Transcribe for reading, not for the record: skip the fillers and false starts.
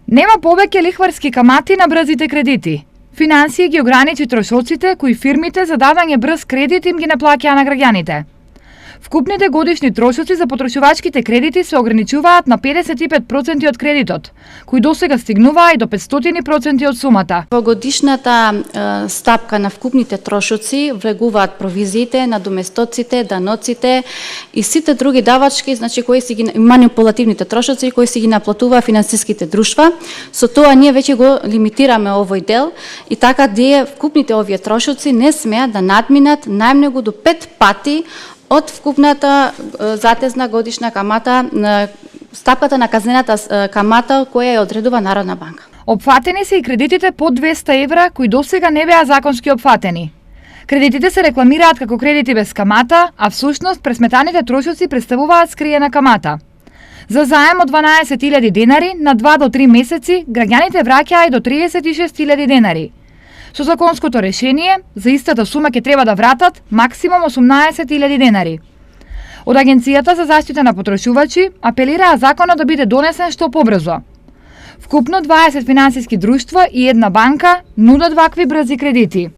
Нема повеќе лихварски камати на брзите кредити. Финансија ги ограничи трошоците кои фирмите за давање брз кредит им ги наплаќаа на граѓаните. Вкупните годишни трошоци за потрошувачките кредити се ограничуваат на 55% од кредитот, кои досега стигнуваа и до 500% од сумата. Во годишната стапка на вкупните трошоци влегуваат провизиите, надоместоците, даноците и сите други давачки, значи кои си ги манипулативните трошоци кои си ги наплатуваа финансиските друштва. Со тоа ние веќе го лимитираме овој дел и така вкупните овие трошоци не смеат да надминат најмногу до 5 пати од вкупната затезна годишна камата, стапката на казнената камата која ја одредува Народна банка. Опфатени се и кредитите под 200 евра кои досега не беа законски опфатени. Кредитите се рекламираат како кредити без камата, а всушност пресметаните трошоци представуваат скриена камата. За заем од 12.000 денари на 2 до 3 месеци, граѓаните враќаа и до 36.000 денари. Со законското решение, за истата сума ќе треба да вратат максимум 18.000 денари. Од Агенцијата за заштита на потрошувачи апелираа законот да биде донесен што побрзо. Вкупно 20 финансиски друштва и една банка нудат вакви брзи кредити.